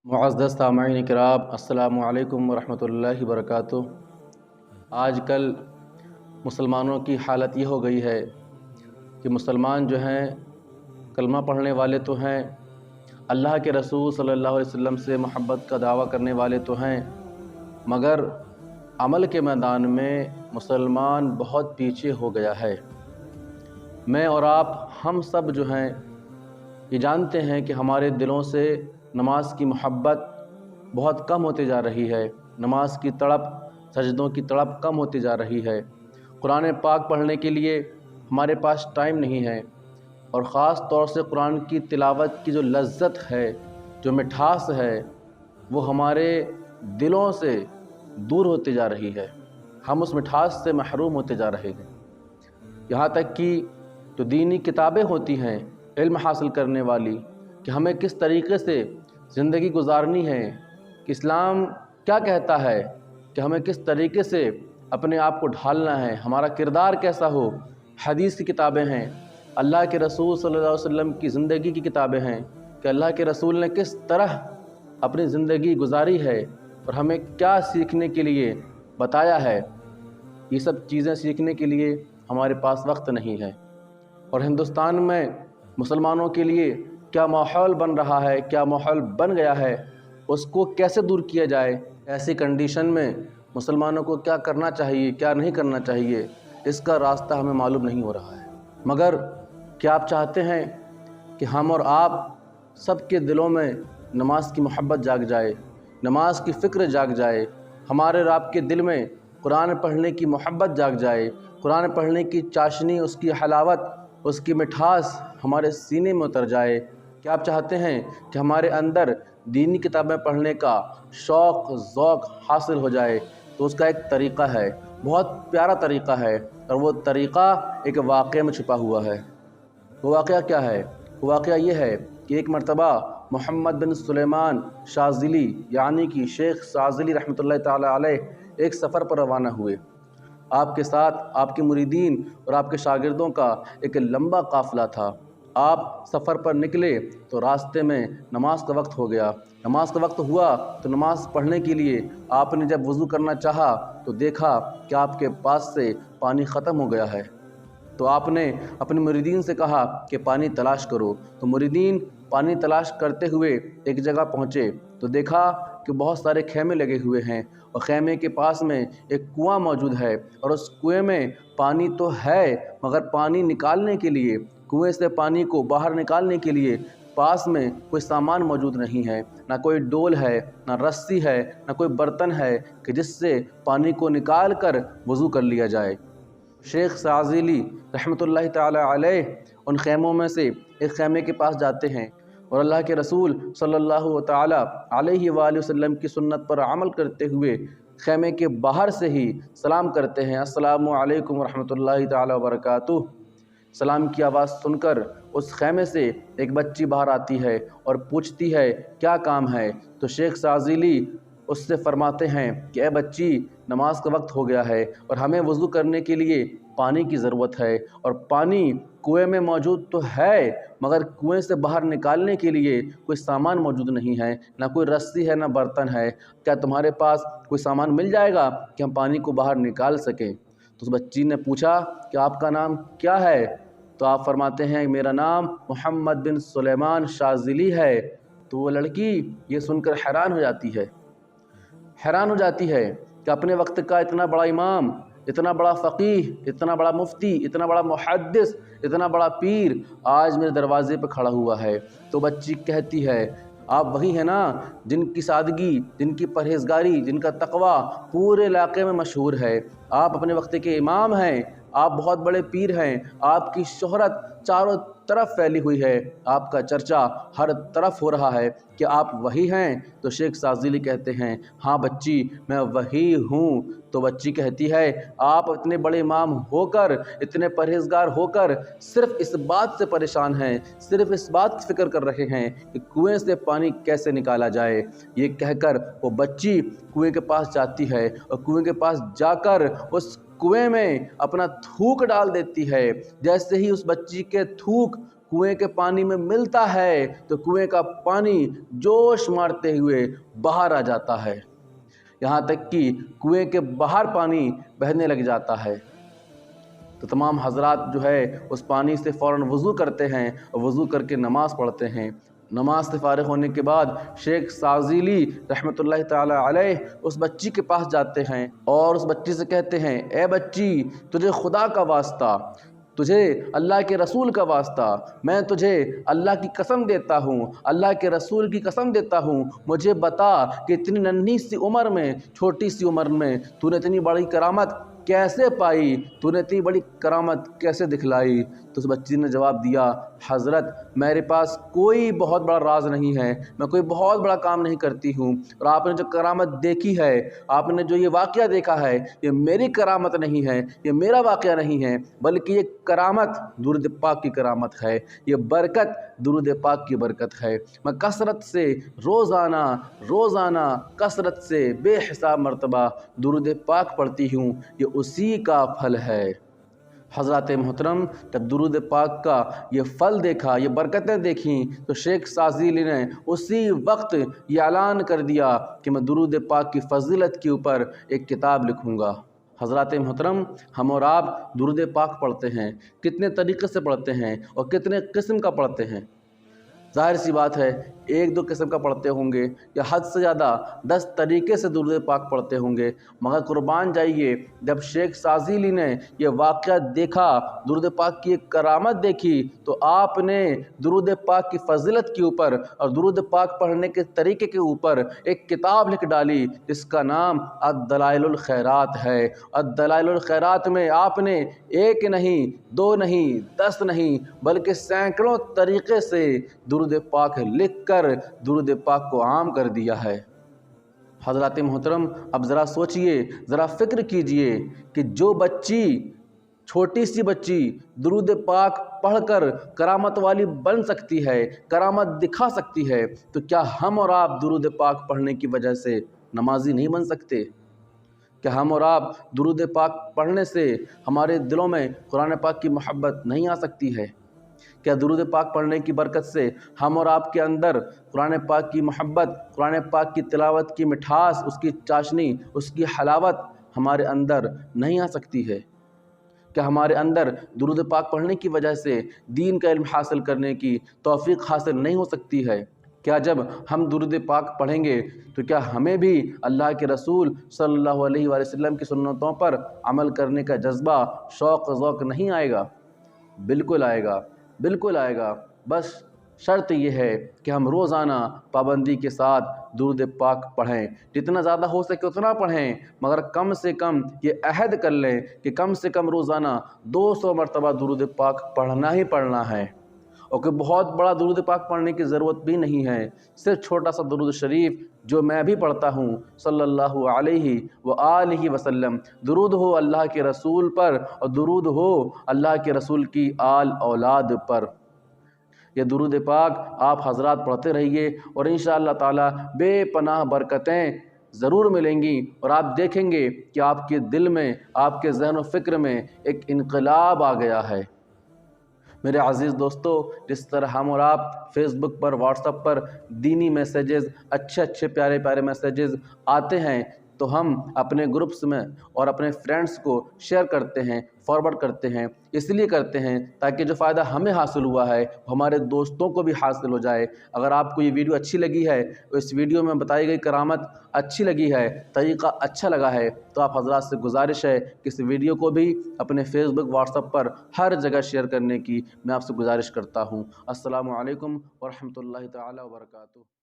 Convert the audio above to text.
معزز سامعین کرام، السلام علیکم ورحمۃ اللہ وبرکاتہ۔ آج کل مسلمانوں کی حالت یہ ہو گئی ہے کہ مسلمان جو ہیں کلمہ پڑھنے والے تو ہیں، اللہ کے رسول صلی اللہ علیہ وسلم سے محبت کا دعویٰ کرنے والے تو ہیں، مگر عمل کے میدان میں مسلمان بہت پیچھے ہو گیا ہے۔ میں اور آپ ہم سب جو ہیں یہ جانتے ہیں کہ ہمارے دلوں سے نماز کی محبت بہت کم ہوتی جا رہی ہے، نماز کی تڑپ، سجدوں کی تڑپ کم ہوتی جا رہی ہے۔ قرآن پاک پڑھنے کے لیے ہمارے پاس ٹائم نہیں ہے، اور خاص طور سے قرآن کی تلاوت کی جو لذت ہے، جو مٹھاس ہے، وہ ہمارے دلوں سے دور ہوتی جا رہی ہے۔ ہم اس مٹھاس سے محروم ہوتے جا رہے ہیں۔ یہاں تک کہ جو دینی کتابیں ہوتی ہیں علم حاصل کرنے والی، کہ ہمیں کس طریقے سے زندگی گزارنی ہے، کہ اسلام کیا کہتا ہے، کہ ہمیں کس طریقے سے اپنے آپ کو ڈھالنا ہے، ہمارا کردار کیسا ہو، حدیث کی کتابیں ہیں، اللہ کے رسول صلی اللہ علیہ وسلم کی زندگی کی کتابیں ہیں کہ اللہ کے رسول نے کس طرح اپنی زندگی گزاری ہے اور ہمیں کیا سیکھنے کے لیے بتایا ہے۔ یہ سب چیزیں سیکھنے کے لیے ہمارے پاس وقت نہیں ہے، اور ہندوستان میں مسلمانوں کے لیے کیا ماحول بن رہا ہے، کیا ماحول بن گیا ہے، اس کو کیسے دور کیا جائے۔ ایسی کنڈیشن میں مسلمانوں کو کیا کرنا چاہیے، کیا نہیں کرنا چاہیے، اس کا راستہ ہمیں معلوم نہیں ہو رہا ہے۔ مگر کیا آپ چاہتے ہیں کہ ہم اور آپ سب کے دلوں میں نماز کی محبت جاگ جائے، نماز کی فکر جاگ جائے، ہمارے اور آپ کے دل میں قرآن پڑھنے کی محبت جاگ جائے، قرآن پڑھنے کی چاشنی، اس کی حلاوت، اس کی مٹھاس ہمارے سینے میں اتر جائے؟ کیا آپ چاہتے ہیں کہ ہمارے اندر دینی کتابیں پڑھنے کا شوق، ذوق حاصل ہو جائے؟ تو اس کا ایک طریقہ ہے، بہت پیارا طریقہ ہے، اور وہ طریقہ ایک واقعے میں چھپا ہوا ہے۔ وہ واقعہ کیا ہے؟ وہ واقعہ یہ ہے کہ ایک مرتبہ محمد بن سلیمان شاذلی، یعنی کہ شیخ شاذلی رحمۃ اللہ تعالیٰ علیہ، ایک سفر پر روانہ ہوئے۔ آپ کے ساتھ آپ کے مریدین اور آپ کے شاگردوں کا ایک لمبا قافلہ تھا۔ آپ سفر پر نکلے تو راستے میں نماز کا وقت ہو گیا۔ نماز کا وقت ہوا تو نماز پڑھنے کے لیے آپ نے جب وضو کرنا چاہا تو دیکھا کہ آپ کے پاس سے پانی ختم ہو گیا ہے۔ تو آپ نے اپنے مریدین سے کہا کہ پانی تلاش کرو۔ تو مریدین پانی تلاش کرتے ہوئے ایک جگہ پہنچے تو دیکھا کہ بہت سارے خیمے لگے ہوئے ہیں، اور خیمے کے پاس میں ایک کنواں موجود ہے، اور اس کنویں میں پانی تو ہے، مگر پانی نکالنے کے لیے، کنویں سے پانی کو باہر نکالنے کے لیے پاس میں کوئی سامان موجود نہیں ہے، نہ کوئی ڈول ہے، نہ رسی ہے، نہ کوئی برتن ہے کہ جس سے پانی کو نکال کر وضو کر لیا جائے۔ شیخ شاذلی رحمۃ اللہ تعالیٰ علیہ ان خیموں میں سے ایک خیمے کے پاس جاتے ہیں، اور اللہ کے رسول صلی اللہ تعالیٰ علیہ وآلہ وسلم کی سنت پر عمل کرتے ہوئے خیمے کے باہر سے ہی سلام کرتے ہیں، السلام علیکم ورحمۃ اللہ تعالیٰ وبرکاتہ۔ سلام کی آواز سن کر اس خیمے سے ایک بچی باہر آتی ہے اور پوچھتی ہے کیا کام ہے؟ تو شیخ شاذلی اس سے فرماتے ہیں کہ اے بچی، نماز کا وقت ہو گیا ہے اور ہمیں وضو کرنے کے لیے پانی کی ضرورت ہے، اور پانی کنویں میں موجود تو ہے، مگر کنویں سے باہر نکالنے کے لیے کوئی سامان موجود نہیں ہے، نہ کوئی رسی ہے، نہ برتن ہے۔ کیا تمہارے پاس کوئی سامان مل جائے گا کہ ہم پانی کو باہر نکال سکیں؟ تو اس بچی نے پوچھا کہ آپ کا نام کیا ہے؟ تو آپ فرماتے ہیں میرا نام محمد بن سلیمان شاذلی ہے۔ تو وہ لڑکی یہ سن کر حیران ہو جاتی ہے، حیران ہو جاتی ہے کہ اپنے وقت کا اتنا بڑا امام، اتنا بڑا فقیہ، اتنا بڑا مفتی، اتنا بڑا محدث، اتنا بڑا پیر آج میرے دروازے پہ کھڑا ہوا ہے۔ تو بچی کہتی ہے آپ وہی ہیں نا جن کی سادگی، جن کی پرہیزگاری، جن کا تقویٰ پورے علاقے میں مشہور ہے۔ آپ اپنے وقت کے امام ہیں، آپ بہت بڑے پیر ہیں، آپ کی شہرت چاروں طرف پھیلی ہوئی ہے، آپ کا چرچا ہر طرف ہو رہا ہے، کہ آپ وہی ہیں؟ تو شیخ شاذلی کہتے ہیں ہاں بچی، میں وہی ہوں۔ تو بچی کہتی ہے آپ اتنے بڑے امام ہو کر، اتنے پرہیزگار ہو کر، صرف اس بات سے پریشان ہیں، صرف اس بات کی فکر کر رہے ہیں کہ کنویں سے پانی کیسے نکالا جائے۔ یہ کہہ کر وہ بچی کنویں کے پاس جاتی ہے، اور کنویں کے پاس جا کر اس کنویں میں اپنا تھوک ڈال دیتی ہے۔ جیسے ہی اس بچی کے تھوک کنویں کے پانی میں ملتا ہے تو کنویں کا پانی جوش مارتے ہوئے باہر آ جاتا ہے، یہاں تک کہ کنویں کے باہر پانی بہنے لگ جاتا ہے۔ تو تمام حضرات جو ہے اس پانی سے فوراً وضو کرتے ہیں اور وضو کر کے نماز پڑھتے ہیں۔ نماز سے فارغ ہونے کے بعد شیخ سازیلی رحمۃ اللہ تعالی علیہ اس بچی کے پاس جاتے ہیں اور اس بچی سے کہتے ہیں، اے بچی، تجھے خدا کا واسطہ، تجھے اللہ کے رسول کا واسطہ، میں تجھے اللہ کی قسم دیتا ہوں، اللہ کے رسول کی قسم دیتا ہوں، مجھے بتا کہ اتنی ننھی سی عمر میں، چھوٹی سی عمر میں تو نے اتنی بڑی کرامت کیسے پائی، تو نے اتنی بڑی کرامت کیسے دکھلائی؟ تو اس بچی نے جواب دیا، حضرت میرے پاس کوئی بہت بڑا راز نہیں ہے، میں کوئی بہت بڑا کام نہیں کرتی ہوں، اور آپ نے جو کرامت دیکھی ہے، آپ نے جو یہ واقعہ دیکھا ہے، یہ میری کرامت نہیں ہے، یہ میرا واقعہ نہیں ہے، بلکہ یہ کرامت درود پاک کی کرامت ہے، یہ برکت درود پاک کی برکت ہے۔ میں کثرت سے روزانہ کثرت سے بے حساب مرتبہ درود پاک پڑھتی ہوں، یہ اسی کا پھل ہے۔ حضرات محترم، جب درود پاک کا یہ پھل دیکھا، یہ برکتیں دیکھیں، تو شیخ سازیلی نے اسی وقت یہ اعلان کر دیا کہ میں درود پاک کی فضیلت کے اوپر ایک کتاب لکھوں گا۔ حضرات محترم، ہم اور آپ درود پاک پڑھتے ہیں، کتنے طریقے سے پڑھتے ہیں اور کتنے قسم کا پڑھتے ہیں؟ ظاہر سی بات ہے، ایک دو قسم کا پڑھتے ہوں گے یا حد سے زیادہ 10 طریقے سے درود پاک پڑھتے ہوں گے، مگر قربان جائیے، جب شیخ سازیلی نے یہ واقعہ دیکھا، درود پاک کی ایک کرامت دیکھی، تو آپ نے درود پاک کی فضیلت کے اوپر اور درود پاک پڑھنے کے طریقے کے اوپر ایک کتاب لکھ ڈالی جس کا نام الدلائل الخیرات ہے۔ الدلائل الخیرات میں آپ نے ایک نہیں، 2 نہیں، 10 نہیں، بلکہ سینکڑوں طریقے سے درود پاک لکھ کر درود پاک کو عام کر دیا ہے۔ حضرات محترم، اب ذرا سوچئے، ذرا فکر کیجئے کہ جو بچی، چھوٹی سی بچی درود پاک پڑھ کر کرامت والی بن سکتی ہے، کرامت دکھا سکتی ہے، تو کیا ہم اور آپ درود پاک پڑھنے کی وجہ سے نمازی نہیں بن سکتے؟ کیا ہم اور آپ درود پاک پڑھنے سے ہمارے دلوں میں قرآن پاک کی محبت نہیں آ سکتی ہے؟ کیا درود پاک پڑھنے کی برکت سے ہم اور آپ کے اندر قرآن پاک کی محبت، قرآن پاک کی تلاوت کی مٹھاس، اس کی چاشنی، اس کی حلاوت ہمارے اندر نہیں آ سکتی ہے؟ کیا ہمارے اندر درود پاک پڑھنے کی وجہ سے دین کا علم حاصل کرنے کی توفیق حاصل نہیں ہو سکتی ہے؟ کیا جب ہم درود پاک پڑھیں گے تو کیا ہمیں بھی اللہ کے رسول صلی اللہ علیہ وآلہ وسلم کی سنتوں پر عمل کرنے کا جذبہ، شوق ذوق نہیں آئے گا؟ بالکل آئے گا، بالکل آئے گا۔ بس شرط یہ ہے کہ ہم روزانہ پابندی کے ساتھ درود پاک پڑھیں، جتنا زیادہ ہو سکے اتنا پڑھیں، مگر کم سے کم یہ عہد کر لیں کہ کم سے کم روزانہ 200 مرتبہ درود پاک پڑھنا ہی پڑھنا ہے۔ اور کوئی بہت بڑا درود پاک پڑھنے کی ضرورت بھی نہیں ہے، صرف چھوٹا سا درود شریف جو میں بھی پڑھتا ہوں، صلی اللہ علیہ وآلہ وسلم، درود ہو اللہ کے رسول پر اور درود ہو اللہ کے رسول کی آل اولاد پر۔ یہ درود پاک آپ حضرات پڑھتے رہیے اور انشاءاللہ تعالی بے پناہ برکتیں ضرور ملیں گی، اور آپ دیکھیں گے کہ آپ کے دل میں، آپ کے ذہن و فکر میں ایک انقلاب آ گیا ہے۔ میرے عزیز دوستو، جس طرح ہم اور آپ فیس بک پر، واٹس ایپ پر دینی میسیجز، اچھے پیارے پیارے میسیجز آتے ہیں، تو ہم اپنے گروپس میں اور اپنے فرینڈس کو شیئر کرتے ہیں، فارورڈ کرتے ہیں، اس لیے کرتے ہیں تاکہ جو فائدہ ہمیں حاصل ہوا ہے وہ ہمارے دوستوں کو بھی حاصل ہو جائے۔ اگر آپ کو یہ ویڈیو اچھی لگی ہے، اس ویڈیو میں بتائی گئی کرامت اچھی لگی ہے، طریقہ اچھا لگا ہے، تو آپ حضرات سے گزارش ہے کہ اس ویڈیو کو بھی اپنے فیس بک، واٹس ایپ پر ہر جگہ شیئر کرنے کی میں آپ سے گزارش کرتا ہوں۔ السلام علیکم ورحمۃ اللہ تعالی وبرکاتہ۔